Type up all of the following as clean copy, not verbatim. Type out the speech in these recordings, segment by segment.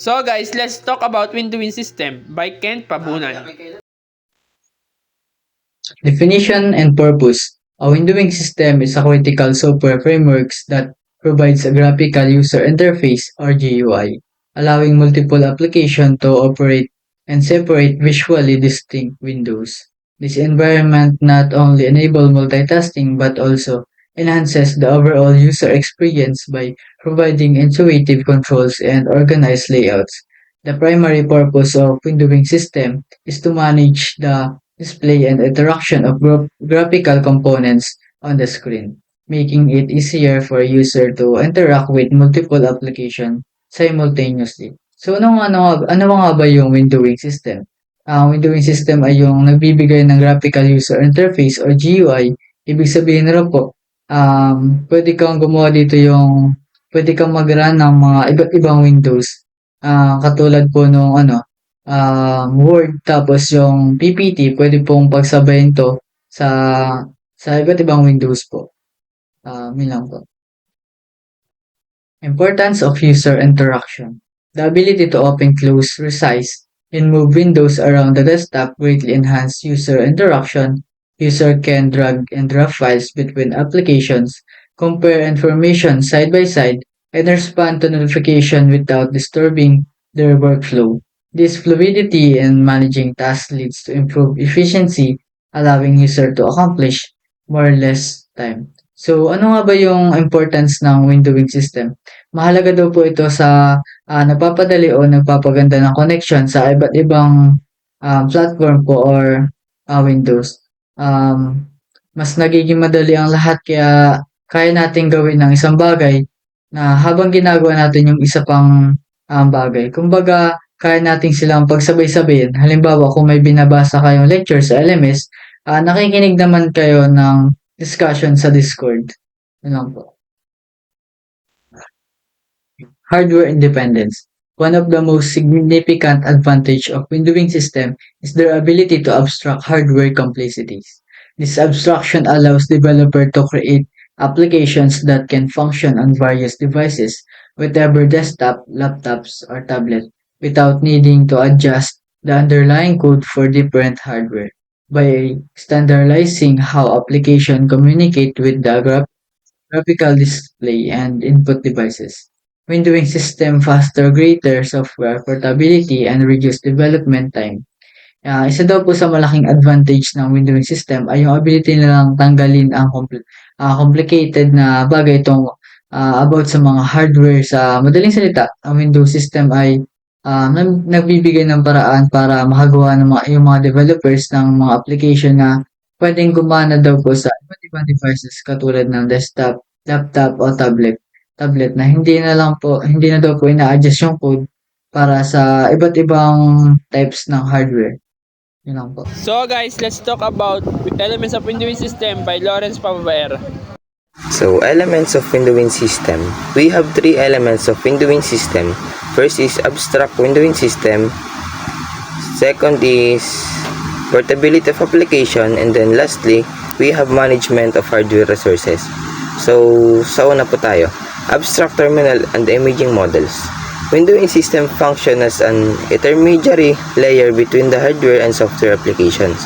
So guys, let's talk about windowing system by Kent Pabunan. Definition and purpose. A windowing system is a critical software framework that provides a graphical user interface or GUI, allowing multiple applications to operate and separate visually distinct windows. This environment not only enables multitasking but also enhances the overall user experience by providing intuitive controls and organized layouts. The primary purpose of windowing system is to manage the display and interaction of graphical components on the screen, making it easier for a user to interact with multiple applications simultaneously. So ano nga ba yung windowing system? Ang windowing system ay yung nagbibigay ng graphical user interface or GUI. Ibig sabihin na po, pwede kang gumawa dito pwede kang mag-run ng mga iba't ibang windows. Katulad po nung Word tapos yung PPT, pwede pong pagsabayin to sa iba't ibang windows po. Yun lang po. Importance of user interaction. The ability to open, close, resize, and move windows around the desktop greatly enhance user interaction. User can drag and drop files between applications, compare information side by side, and respond to notification without disturbing their workflow. This fluidity in managing tasks leads to improved efficiency, allowing user to accomplish more or less time. So, ano nga ba yung importance ng windowing system? Mahalaga daw po ito sa nagpapadali o nagpapaganda ng connection sa iba't ibang platform po or Windows. Mas nagiging madali ang lahat kaya kaya nating gawin ng isang bagay na habang ginagawa natin yung isa pang bagay. Kumbaga, kaya nating silang pagsabay-sabayin. Halimbawa, kung may binabasa kayong lecture sa LMS, nakikinig naman kayo ng discussion sa Discord. Yun lang po. Hardware independence. One of the most significant advantage of windowing system is their ability to abstract hardware complexities. This abstraction allows developer to create applications that can function on various devices, whatever desktop, laptops, or tablet, without needing to adjust the underlying code for different hardware. By standardizing how applications communicate with the graphical display and input devices. Windowing system foster greater software portability and reduce development time. Isa daw po sa malaking advantage ng windowing system ay yung ability nilang tanggalin ang complicated na bagay itong about sa mga hardware. Sa madaling salita, ang Windows system ay nagbibigay ng paraan para makagawa ng yung mga developers ng mga application na pwedeng gumana daw po sa iba't ibang devices katulad ng desktop, laptop o tablet na hindi na daw po ina-adjust yung code para sa iba't ibang types ng hardware. Yun lang po. So guys, let's talk about elements of windowing system by Lawrence Pavaer. So, elements of windowing system. We have three elements of windowing system. First is abstract windowing system. Second is portability of application. And then lastly, we have management of hardware resources. So, sa una po tayo. Abstract terminal and imaging models. Windowing system function as an intermediary layer between the hardware and software applications.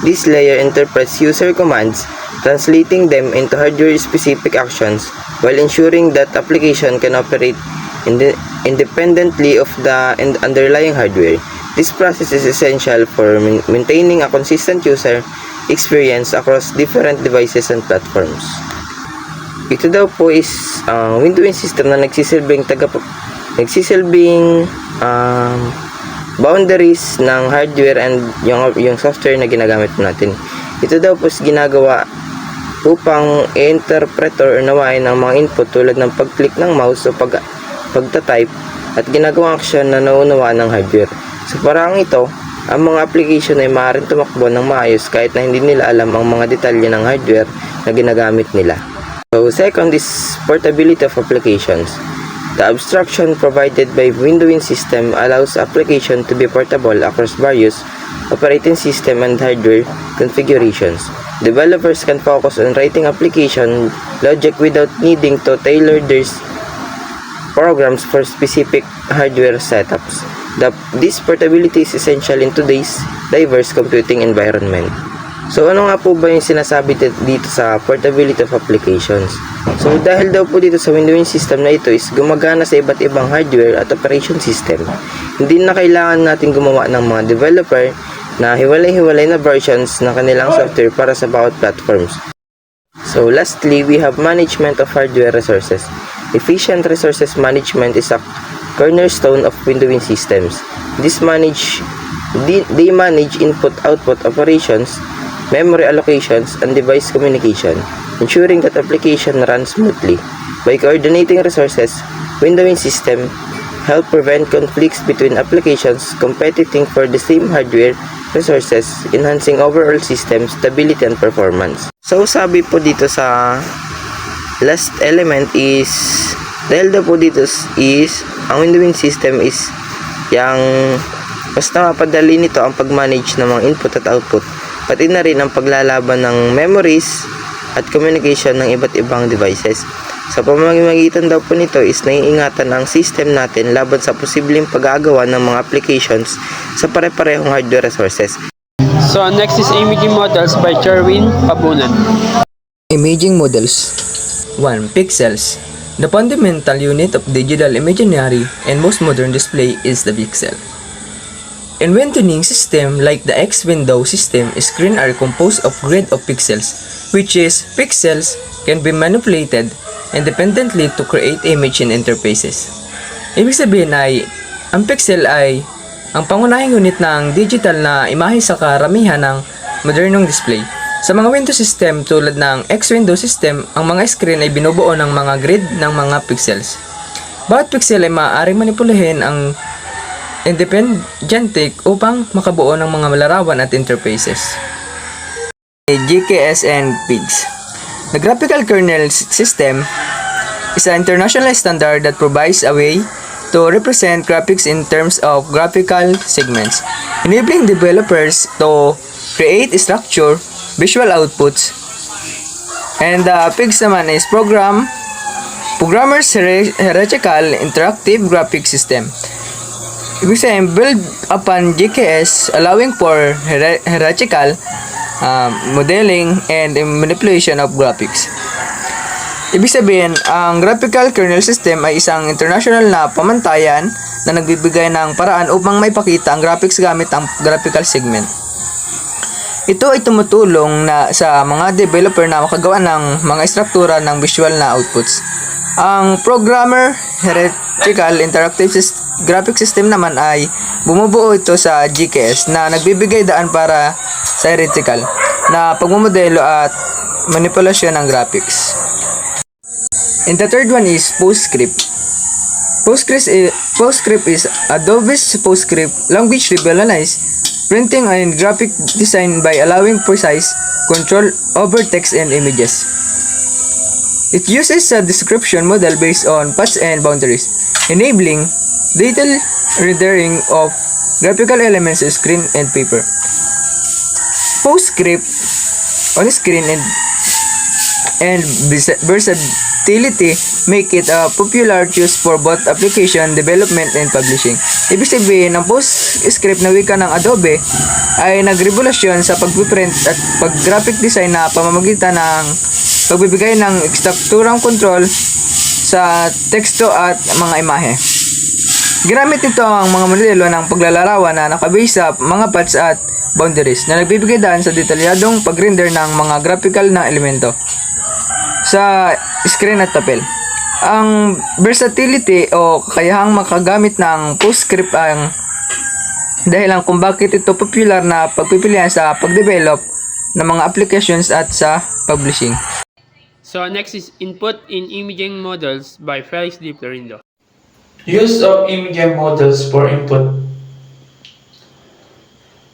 This layer interprets user commands, translating them into hardware-specific actions while ensuring that application can operate independently of the underlying hardware. This process is essential for maintaining a consistent user experience across different devices and platforms. Ito daw po is windowing system na nagsisilbing boundaries ng hardware and yung software na ginagamit natin. Ito daw po is ginagawa upang i-interpret or unawain ang mga input tulad ng pag-click ng mouse o pagta-type at ginagawang action na naunawaan ng hardware. Sa paraang ito, ang mga application ay maaaring tumakbo ng maayos kahit na hindi nila alam ang mga detalye ng hardware na ginagamit nila. So, second is portability of applications. The abstraction provided by windowing system allows application to be portable across various operating system and hardware configurations. Developers can focus on writing application logic without needing to tailor their programs for specific hardware setups. This portability is essential in today's diverse computing environment. So ano nga po ba yung sinasabi dito sa portability of applications? So dahil daw po dito sa windowing system na ito is gumagana sa iba't ibang hardware at operation system, hindi na kailangan natin gumawa ng mga developer na hiwalay-hiwalay na versions ng kanilang software para sa bawat platforms. So lastly, we have management of hardware resources. Efficient resources management is a cornerstone of windowing systems. They manage input-output operations, memory allocations, and device communication, ensuring that application runs smoothly. By coordinating resources, windowing system help prevent conflicts between applications competing for the same hardware resources, enhancing overall system stability and performance. So sabi po dito sa last element is, dahil daw po dito is ang windowing system is yung basta mapadali nito ang pag-manage ng mga input at output, pati na rin ang paglalaban ng memories at communication ng iba't ibang devices. Sa pamamagitan daw po nito is naiingatan ang system natin laban sa posibleng pag-aagawan ng mga applications sa pare-parehong hardware resources. So next is imaging models by Sherwin Pabunan. Imaging models. 1. Pixels. The fundamental unit of digital imaginary and most modern display is the pixel. In windowing system like the X window system, screens are composed of grid of pixels, which is pixels can be manipulated independently to create image and interfaces. Ibig sabihin ay, ang pixel ay ang pangunahing unit ng digital na imahe sa karamihan ng modernong display. Sa mga window system tulad ng X window system, ang mga screen ay binubuo ng mga grid ng mga pixels. Bawat pixel ay maaaring manipulahin ang independente upang makabuo ng mga larawan at interfaces. GKS and PIGS. The graphical kernel system is an international standard that provides a way to represent graphics in terms of graphical segments, enabling developers to create structure, visual outputs. And the PIGS naman is Programmer's Hierarchical Interactive Graphic System. Ibig sabihin, build upon GKS, allowing for hierarchical modeling and manipulation of graphics. Ibig sabihin, ang graphical kernel system ay isang international na pamantayan na nagbibigay ng paraan upang maipakita ang graphics gamit ang graphical segment. Ito ay tumutulong na sa mga developer na makagawa ng mga struktura ng visual na outputs. Ang Programmer Hierarchical Interactive Graphic System naman ay bumubuo ito sa GKS na nagbibigay daan para sa hierarchical na pagmumodelo at manipulasyon ng graphics. And the third one is PostScript. PostScript is Adobe's PostScript language revolutionized printing and graphic design by allowing precise control over text and images. It uses a description model based on paths and boundaries, enabling detailed rendering of graphical elements on screen and paper. PostScript on screen and versatility make it a popular choice for both application development and publishing. Ibig sabihin, ang PostScript na wika ng Adobe ay nagrevolusyon sa pagpiprint at pag-graphic design na pamamagitan ng pagbibigay ng strukturang control sa teksto at mga imahe. Ginamit nito ang mga modelo ng paglalarawan na nakabase sa mga paths at boundaries na nagbibigay daan sa detalyadong pag-render ng mga graphical na elemento sa screen at papel. Ang versatility o kakayahang makagamit ng PostScript ang dahilan kung bakit ito popular na pagpipilian sa pag-develop ng mga applications at sa publishing. So next is input in imaging models by Felix D. Florindo. Use of imaging models for input.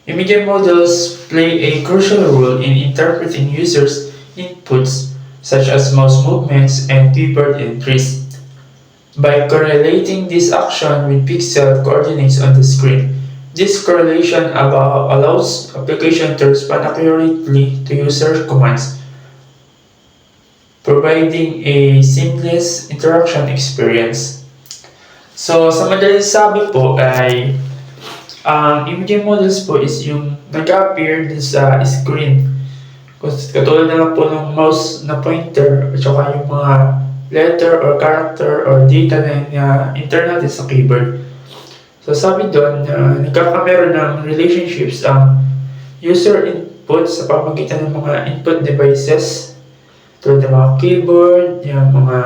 Imaging models play a crucial role in interpreting users' inputs such as mouse movements and keyboard entries. By correlating this action with pixel coordinates on the screen, this correlation allows application to respond accurately to user commands, providing a seamless interaction experience. So, sa madaling sabi po ay ang imaging models po is yung nag-appear dun sa screen. Katulad na lang po ng mouse na pointer at saka yung mga letter or character or data na enter natin sa keyboard. So sabi doon na nagkakameron ng relationships ang user input sa pamamagitan ng mga input devices tulad ng mga keyboard, yung mga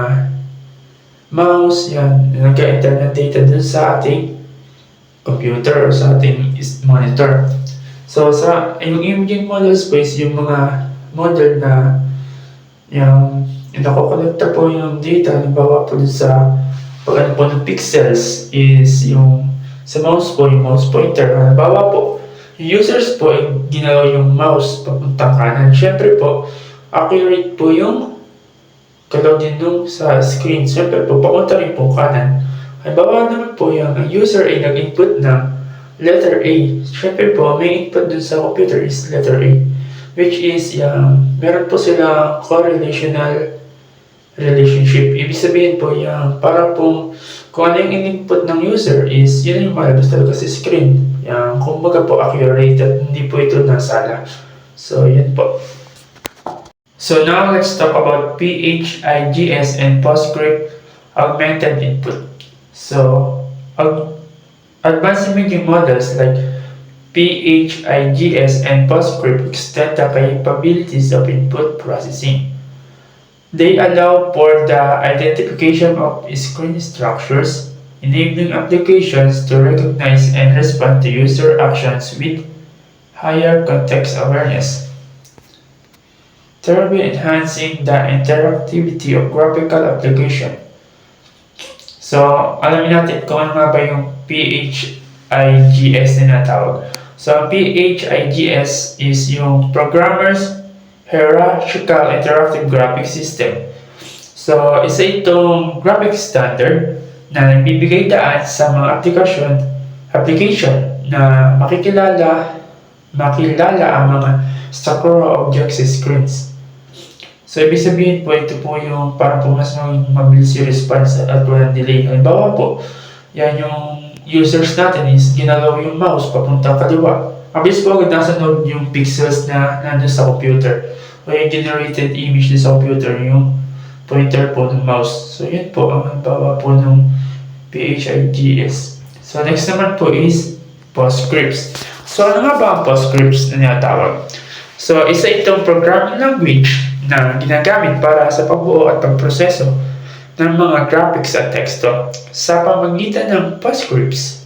mouse, yan, nag-enter ng data dun sa ating computer or sa ating monitor. So sa yung imaging models po is yung mga model na yung nakokolekta po yung data, halimbawa po dun sa pag po ng pixels is yung sa mouse po, yung mouse pointer. Halimbawa po, yung users po ay ginalaw yung mouse papuntang kanan. Siyempre po, accurate po yung galaw din nung sa screen. Siyempre po, papunta rin po kanan. Halimbawa naman po, yung user ay nag-input ng letter A. Siyempre po, may input dun sa computer is letter A. Which is, meron po silang correlational relationship. Ibig sabihin po, para po, kung ano yung in-input ng user is, yun yung malabas talaga sa screen. Kumbaga po, accurate at hindi po ito nasala. So, yun po. So, now let's talk about PHIGS and PostScript augmented input. So, advanced imaging models like PHIGS and PostScript extend the capabilities of input processing. They allow for the identification of screen structures, enabling applications to recognize and respond to user actions with higher context awareness, thereby enhancing the interactivity of graphical application. So, alamin natin kung ano nga ba yung PHIGS na natawag. So, PHIGS is yung Programmer's Hierarchical Interactive Graphic System. So, isa itong graphic standard na nagbibigay daan sa mga application na makilala ang mga structural objects sa screens. So, ibig sabihin po, ito po yung para po mas mabilis yung response at walang delay. Halimbawa po, yan yung users natin is ginalaw yung mouse papunta kaliwa. Mabilis po agad nasa node yung pixels na nandun sa computer. O yung generated image sa computer, yung pointer po ng mouse. So, yun po ang halimbawa po ng PHIGS. So, next naman po is PostScripts. So, ano nga ba ang PostScripts na tinatawag? So, isa itong programming language na ginagamit para sa pagbuo at pagproseso ng mga graphics at teksto sa pamamagitan ng PostScripts.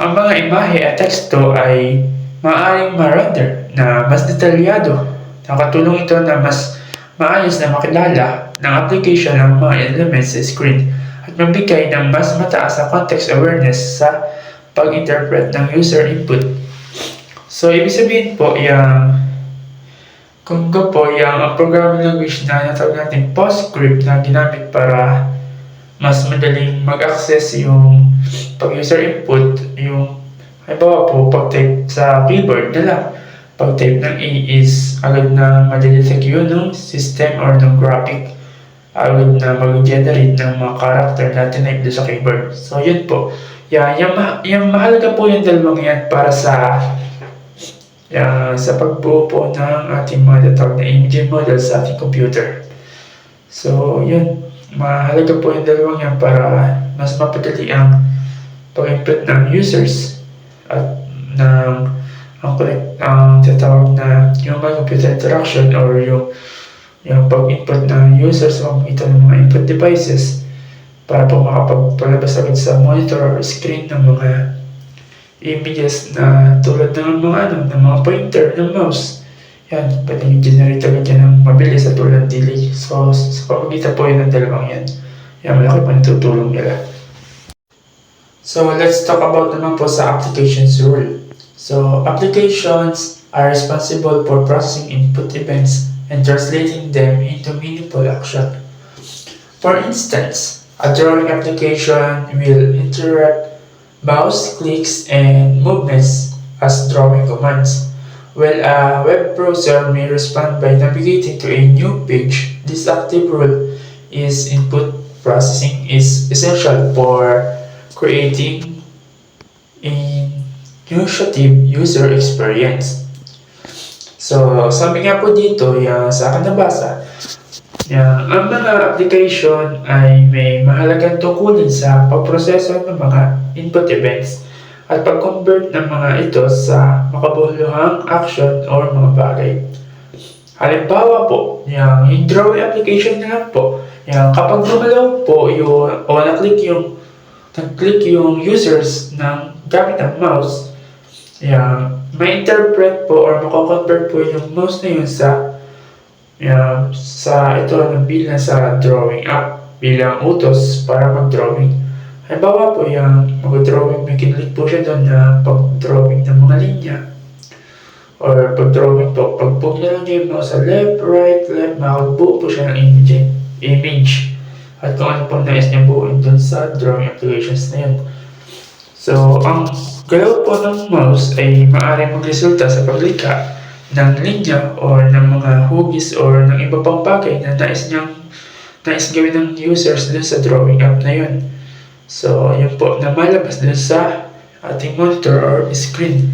Ang mga imahe at teksto ay maaaring ma-render na mas detalyado. Nakatulong ito na mas maayos na makilala ng application ang mga elements sa screen at magbigay ng mas mataas na context awareness sa pag-interpret ng user input. So, ibig sabihin po, ang programming language na natawag natin PostScript na ginamit para mas madaling mag-access yung pag-user input, yung halimbawa po, pag-type sa keyboard na lang. Pag-type ng A is agad na madidetect yun ng system or ng graphic. Agad na mag-generate ng mga character na tinype doon sa keyboard. So, yun po. Yung mahalaga po yung dalawang yan para sa pagbuo po ng ating mga tatawag na imaging model sa ating computer. So, yun. Mahalaga po yung dalawang yan para mas mapadali ang pag-input ng users at ang tatawag na yung computer interaction or yung pag-input ng users sa pamamagitan ng mga input devices para po makapagpalabas agad sa monitor or screen ng mga images na tulad ng mga pointer ng mouse. Yan, pwede yung generate agad yan ng mabilis at walang delay. So, sa pamamagitan po yun ng dalawang yan. Malaki po natutulong nila. So, let's talk about naman po sa applications rule. So, applications are responsible for processing input events and translating them into meaningful action. For instance, a drawing application will interrupt mouse clicks and movements as drawing commands, while a web browser may respond by navigating to a new page. This active rule is input processing is essential for creating a intuitive user experience. So, sabi nga po dito, yung sa akin nabasa, ang mga application ay may mahalagang tungkulin sa pagproseso ng mga input events at pag-convert ng mga ito sa makabuluhang action or mga bagay. Halimbawa po, yung drawing application na lang po, kapag gumalaw po o nag-click yung users ng gamit ng mouse, may interpret po or mako-convert po yung mouse na yun bilang sa drawing app, bilang utos para mag-drawing. Halimbawa po yung mag-drawing, may kinlik po siya doon na pag-drawing ng mga linya. Or pag-drawing po, pag nyo lang yung mouse sa left, makagbuo po siya ng image. At kung ano po nais niya buuin doon sa drawing applications na yun. So, ang galaw po ng mouse ay maaaring magresulta sa paglikha ng linya or ng mga hugis or ng iba pang bagay na nais gawin ng users dun sa drawing app na yun. So, yun po na malabas dun sa ating monitor or screen.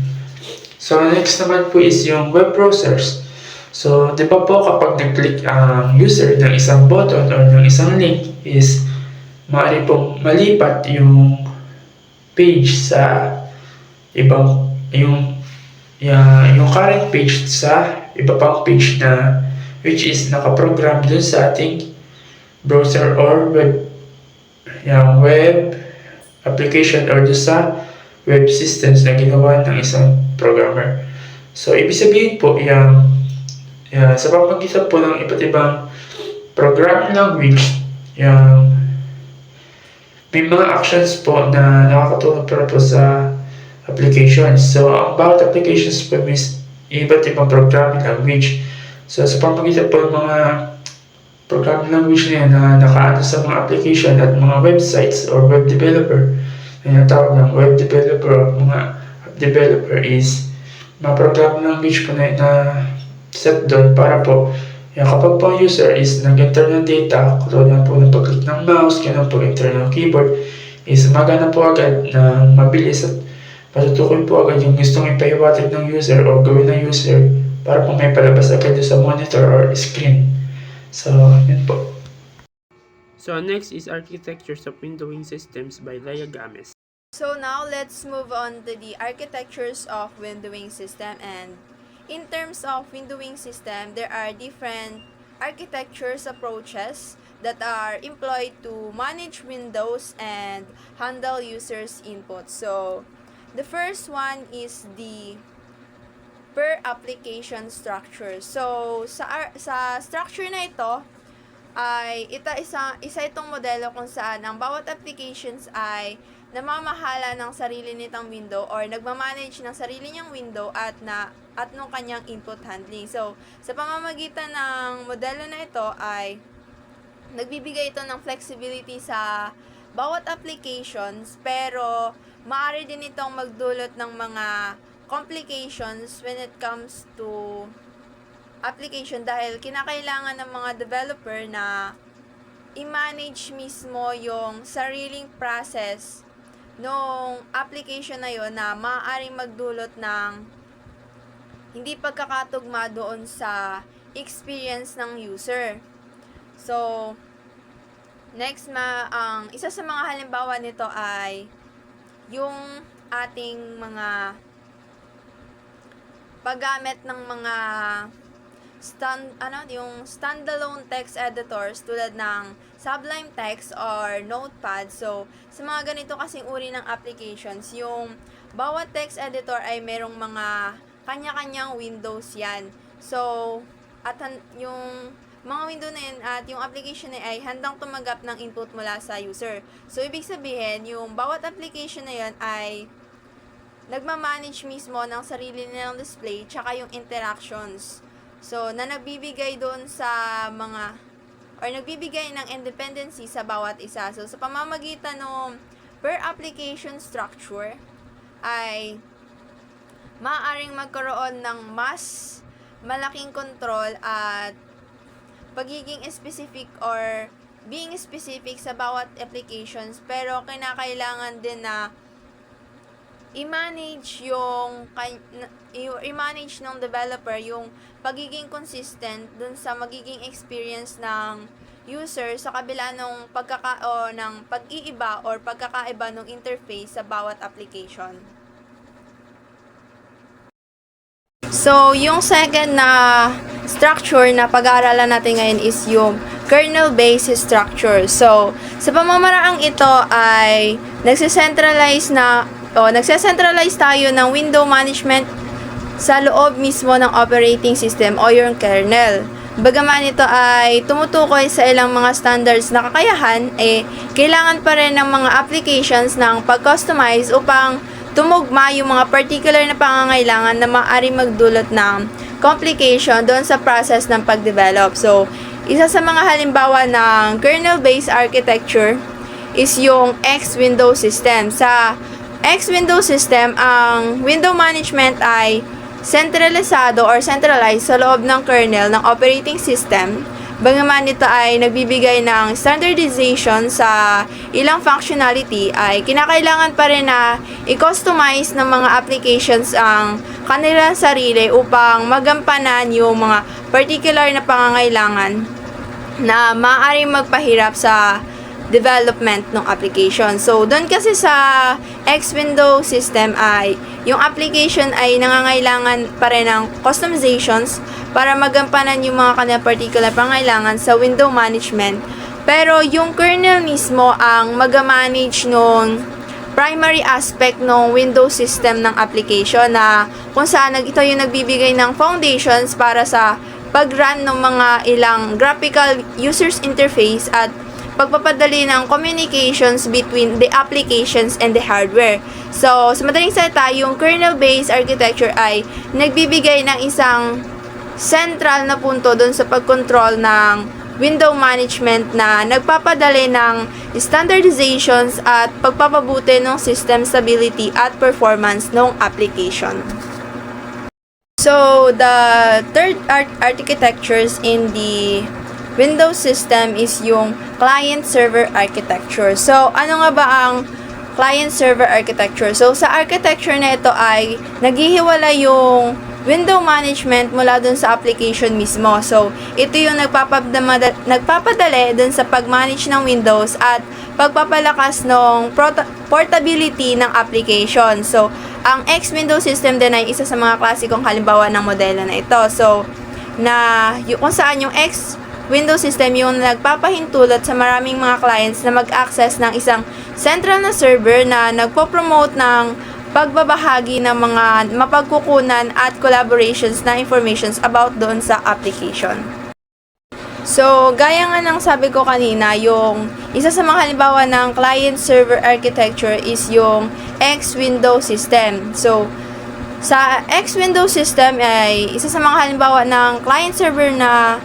So, next naman po is yung web browsers. So, di ba po kapag nag-click ang user ng isang button or ng isang link is maaari pong malipat yung page sa ibang yung current page sa iba pang page na which is nakaprogram dun sa ating browser or web application or dun sa web systems na ginawa ng isang programmer. So, ibig sabihin po, sa pamamagitan po ng iba't ibang programming language, may mga actions po na nakakatulong para po sa applications. So, ang bawat applications po may iba't ibang programming language. So, sa pamamagitan po ng mga programming language na yan na nakaano sa mga application at mga websites or web developer, na tawag ng web developer o mga app developer is mga programming language po na set doon para po kapag po ang user is nag-enter ng data, katulad po ng pag-click ng mouse, ganun pag-enter ng keyboard, is magana po agad na mabilis at matutukoy po agad yung gustong ipahiwatig ng user o gawin ng user para po may palabas agad sa monitor or screen. So, yun po. So next is Architectures of Windowing Systems by Leia Games. So now let's move on to the architectures of windowing system. And in terms of windowing system, there are different architectures approaches that are employed to manage windows and handle users' input. So the first one is the per application structure. So sa structure na ito ay isa itong modelo kung saan ang bawat applications ay namamahala ng sarili nitong window or nagmamanage ng sarili niyang window at nung kanyang input handling. So, sa pamamagitan ng modelo na ito ay nagbibigay ito ng flexibility sa bawat applications, pero maaari din itong magdulot ng mga complications when it comes to application dahil kinakailangan ng mga developer na i-manage mismo yung sariling process nung application na yon na maaaring magdulot ng hindi pagkakatugma doon sa experience ng user. So, next ang isa sa mga halimbawa nito ay yung ating mga paggamit ng mga yung standalone text editors tulad ng Sublime Text or Notepad. So, sa mga ganito kasing uri ng applications, yung bawat text editor ay merong mga kanya-kanyang windows yan. So, at yung mga window na yan at yung application na ay handang tumanggap ng input mula sa user. So, ibig sabihin, yung bawat application na yan ay nagmamanage mismo ng sarili nilang display tsaka yung interactions. So, na nagbibigay doon sa nagbibigay ng independency sa bawat isa. So, sa pamamagitan ng per application structure, ay maaaring magkaroon ng mas malaking control at pagiging specific or being specific sa bawat applications, pero kinakailangan din na i-manage i-manage ng developer yung pagiging consistent dun sa magiging experience ng user sa kabila ng pag-iiba or pagkakaiba ng interface sa bawat application. So, yung second na structure na pag-aaralan natin ngayon is yung kernel-based structure. So, sa pamamaraang ito ay nagse-centralize tayo ng window management sa loob mismo ng operating system o yung kernel. Bagaman ito ay tumutukoy sa ilang mga standards na kakayahan, kailangan pa rin ng mga applications ng pag-customize upang tumugma yung mga particular na pangangailangan na maaaring magdulot ng complication doon sa process ng pag-develop. So, isa sa mga halimbawa ng kernel-based architecture is yung X-Window system. Sa X-Window system, ang window management ay centralized sa loob ng kernel ng operating system. Bagaman ito ay nagbibigay ng standardization sa ilang functionality, ay kinakailangan pa rin na i-customize ng mga applications ang kanilang sarili upang magampanan yung mga particular na pangangailangan na maaaring magpahirap sa development ng application. So, doon kasi sa X-Window system ay yung application ay nangangailangan pa rin ng customizations para magampanan yung mga kanilang particular pangailangan sa window management. Pero yung kernel mismo ang mag-manage nung primary aspect ng window system ng application, na kung saan ito yung nagbibigay ng foundations para sa pag-run ng mga ilang graphical user's interface at pagpapadali ng communications between the applications and the hardware. So, sa madaling salita, yung kernel-based architecture ay nagbibigay ng isang central na punto doon sa pag-control ng window management na nagpapadali ng standardizations at pagpapabuti ng system stability at performance ng application. So, the third architectures in the Windows system is yung client-server architecture. So, ano nga ba ang client-server architecture? So, sa architecture na ito ay naghihiwalay yung window management mula dun sa application mismo. So, ito yung nagpapadali dun sa pag-manage ng Windows at pagpapalakas ng portability ng application. So, ang X-Window system din ay isa sa mga klasikong halimbawa ng modelo na ito. So, kung saan yung Window system yung nagpapahintulot sa maraming mga clients na mag-access ng isang central na server na nagpo-promote ng pagbabahagi ng mga mapagkukunan at collaborations na informations about doon sa application. So, gaya nga ng sabi ko kanina, yung isa sa mga halimbawa ng client-server architecture is yung X-Window system. So, sa X-Window system ay isa sa mga halimbawa ng client-server na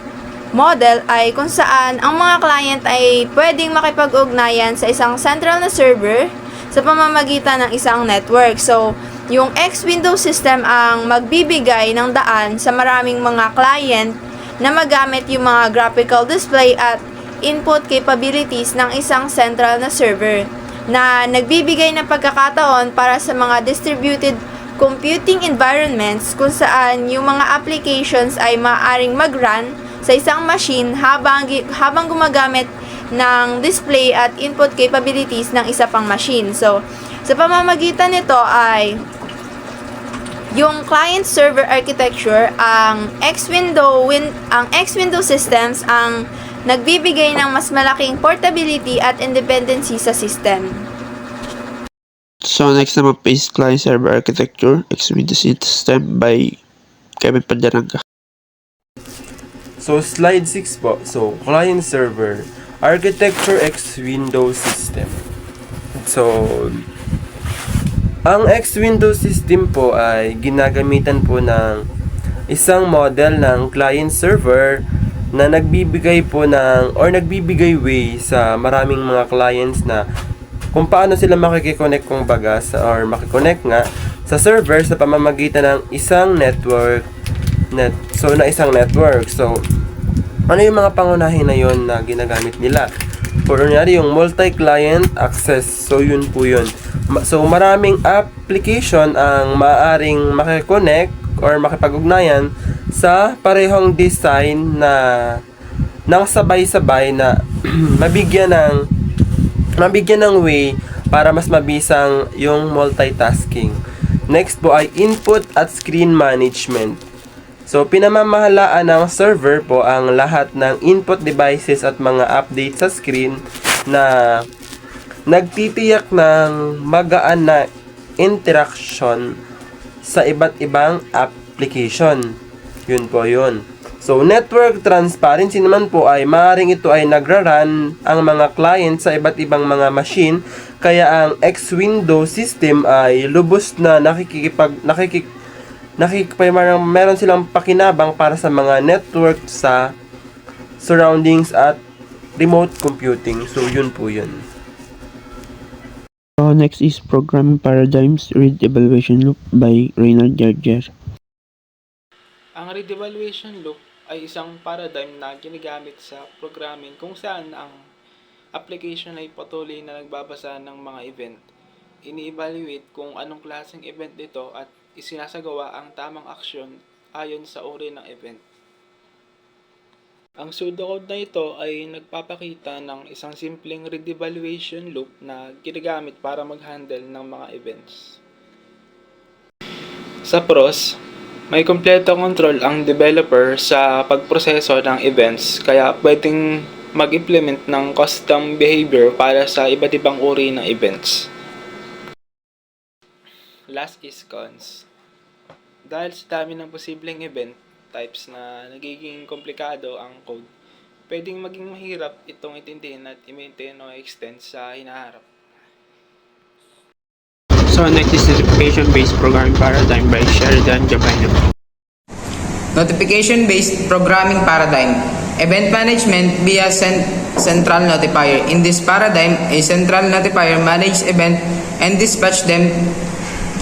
model ay kung saan ang mga client ay pwedeng makipag-ugnayan sa isang central na server sa pamamagitan ng isang network. So, yung X-Window system ang magbibigay ng daan sa maraming mga client na magamit yung mga graphical display at input capabilities ng isang central na server na nagbibigay ng pagkakataon para sa mga distributed computing environments kung saan yung mga applications ay maaaring mag-run sa isang machine habang gumagamit ng display at input capabilities ng isa pang machine. So, sa pamamagitan nito ay yung client-server architecture, ang X-Window systems ang nagbibigay ng mas malaking portability at independency sa system. So next naman pa is client-server architecture, X-Window system by Kevin Padaranga. So, slide 6 po. So, client-server architecture X-Window system. So, ang X-Window system po ay ginagamitan po ng isang model ng client-server na nagbibigay way sa maraming mga clients na kung paano sila makikiconnect or makiconnect nga sa server sa pamamagitan ng isang network. So, ano yung mga pangunahin na yon na ginagamit nila? For kunyari yung multi-client access. So yun po yun. So maraming application ang maaaring makikonnect or makipag-ugnayan sa parehong design na nang sabay-sabay na mabigyan ng way para mas mabisang yung multitasking. Next po ay input at screen management. So, pinamamahalaan ng server po ang lahat ng input devices at mga update sa screen na nagtitiyak ng magaan na interaction sa iba't ibang application. Yun po yun. So, network transparency naman po ay maaaring ito ay nagra-run ang mga client sa iba't ibang mga machine, kaya ang X-Window system ay lubos na meron silang pakinabang para sa mga network sa surroundings at remote computing. So, yun po yun. So next is Programming Paradigms Read Evaluation Loop by Reynard Gerger. Ang read evaluation loop ay isang paradigm na ginagamit sa programming kung saan ang application ay patuloy na nagbabasa ng mga event. Ini-evaluate kung anong klaseng event ito at isinasagawa ang tamang aksyon ayon sa uri ng event. Ang pseudocode na ito ay nagpapakita ng isang simpleng read evaluation loop na ginagamit para mag-handle ng mga events. Sa pros, may kompleto control ang developer sa pagproseso ng events, kaya pwedeng mag-implement ng custom behavior para sa iba't ibang uri ng events. Last is cons. Dahil sa dami ng posibleng event types na nagiging komplikado ang code, pwedeng maging mahirap itong intindihin at i-maintain o extend sa hinaharap. So next is Notification-Based Programming Paradigm by Sheridan Jabino. Notification-based programming paradigm. Event management via central notifier. In this paradigm, a central notifier manages event and dispatch them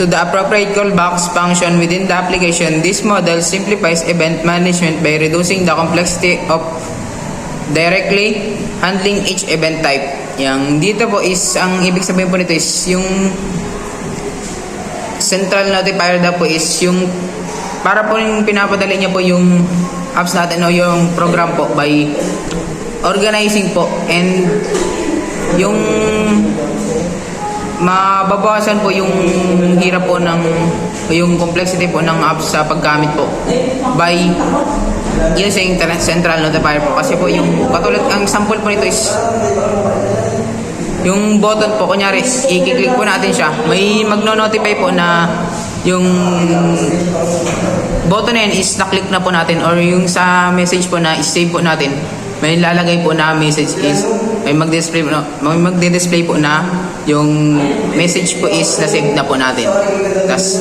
to the appropriate callbacks function within the application. This model simplifies event management by reducing the complexity of directly handling each event type. Yang dito po is, ang ibig sabihin po nito is yung central notifier daw po is yung para po yung pinapadali niya po yung apps natin o yung program po by organizing po, and yung mababawasan po yung hirap po ng yung complexity po ng apps sa paggamit po by using central notifier po. Kasi po yung katulad, ang sample po nito is yung button po, kunyari i-click po natin siya, may magno-notify po na yung button na yun is na-click na po natin, or yung sa message po na i-save po natin, may lalagay po na message is may magdi-display po na yung message po is na-save na po natin. Tas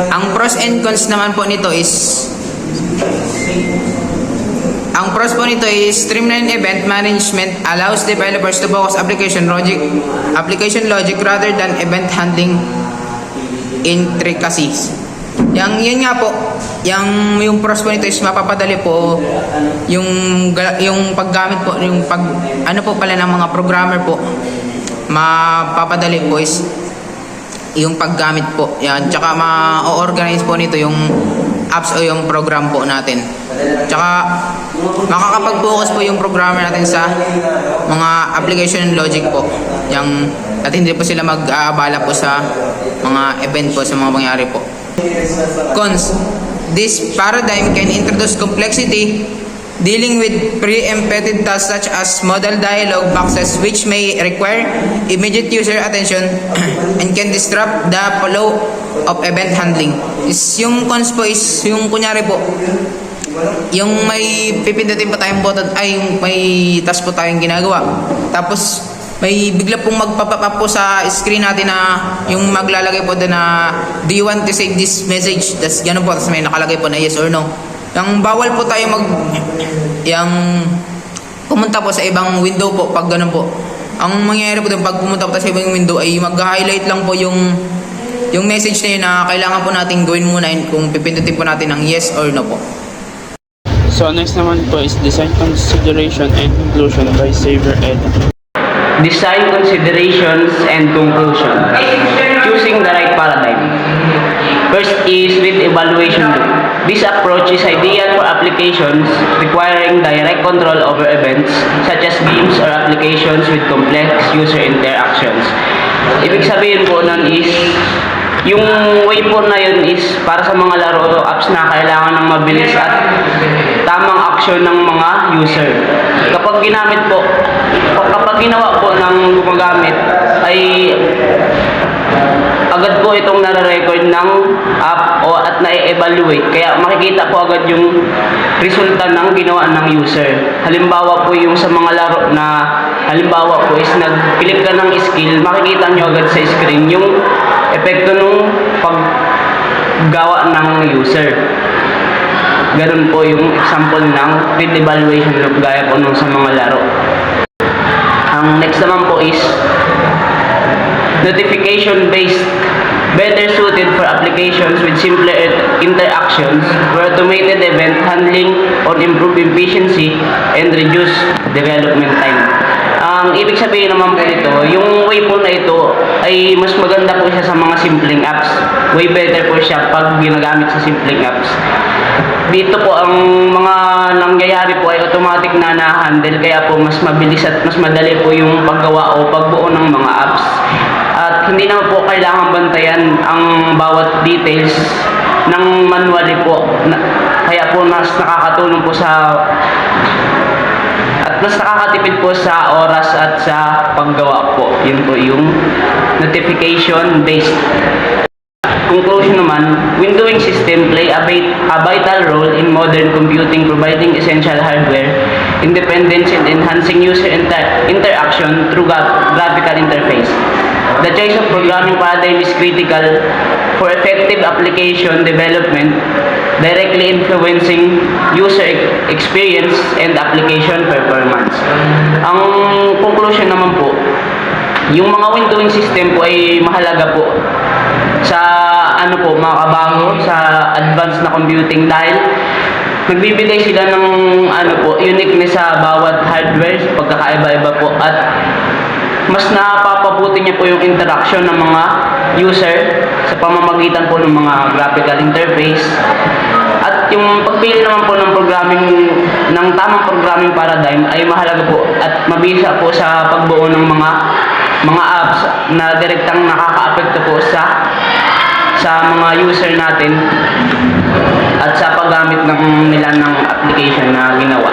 ang pros and cons naman po nito is streamlined event management allows developers to focus application logic rather than event handling intricacies. Yun nga po, yung pros po nito is mapapadali po yung paggamit po, yung ano po pala ng mga programmer po, mapapadali po is yung paggamit po. Yan, tsaka ma-organize po nito yung apps o yung program po natin. Tsaka makakapag-focus po yung programmer natin sa mga application logic po. At hindi po sila mag-aabala po sa mga event po, sa mga mangyari po. Cons. This paradigm can introduce complexity dealing with pre-embedded tasks such as modal dialog boxes, which may require immediate user attention and can disrupt the flow of event handling. Yung cons po is yung kunyari po, yung may pipindutin pa tayong button, ay yung may task po tayong ginagawa, tapos may bigla pong magpapap up po sa screen natin na yung maglalagay po doon na do you want to save this message, tas gano'n po, tas may nakalagay po na yes or no. Yung bawal po tayo pumunta po sa ibang window po pag gano'n po. Ang mangyayari po doon pag pumunta po tayo sa ibang window ay mag-highlight lang po yung message na yun na kailangan po natin gawin muna kung pipindutin po natin ng yes or no po. So next naman po is design consideration and conclusion by Xavier Ed. Design considerations and conclusion. Choosing the right paradigm. First is with evaluation loop. This approach is ideal for applications requiring direct control over events such as games or applications with complex user interactions. Ibig sabihin po nun is yung way po na yun is para sa mga laro o apps na kailangan ng mabilis at tamang action ng mga user. Kapag ginawa po ng gumagamit ay agad po itong nare-record ng app o at na-evaluate. Kaya makikita po agad yung resulta ng ginawa ng user. Halimbawa po yung sa mga laro na halimbawa po is nag-click ka ng skill, makikita nyo agad sa screen yung epekto nung paggawa ng user. Ganun po yung example ng field evaluation loop gaya po nung sa mga laro. Ang next naman po is notification based, better suited for applications with simpler interactions where automated event handling on improve efficiency and reduce development time. Ang ibig sabihin naman po nito, yung way po na ito ay mas maganda po siya sa mga simpleng apps. Way better po siya pag ginagamit sa simpleng apps. Dito po ang mga nangyayari po ay automatic na na-handle kaya po mas mabilis at mas madali po yung paggawa o pagbuo ng mga apps. At hindi naman po kailangan bantayan ang bawat details ng manually po. Kaya po mas nakakatulong po mas nakakatipid po sa oras at sa paggawa po. Yun po yung notification based. Conclusion naman, windowing system play a vital role in modern computing, providing essential hardware independence and enhancing user interaction through graphical interface. The choice of programming paradigm is critical for effective application development, directly influencing user experience and application performance. Ang conclusion naman po, yung mga windowing system po ay mahalaga po sa mga kabago sa advanced na computing dahil nagbibigay sila ng uniqueness sa bawat hardware, pagkakaiba-iba po at mas napapabuti niya po yung interaction ng mga user sa pamamagitan po ng mga graphical interface. At yung pagpili naman po ng tamang programming paradigm ay mahalaga po at mabisa po sa pagbuo ng mga apps na direktang nakaka-apekto po sa mga user natin at sa paggamit nila ng application na ginawa.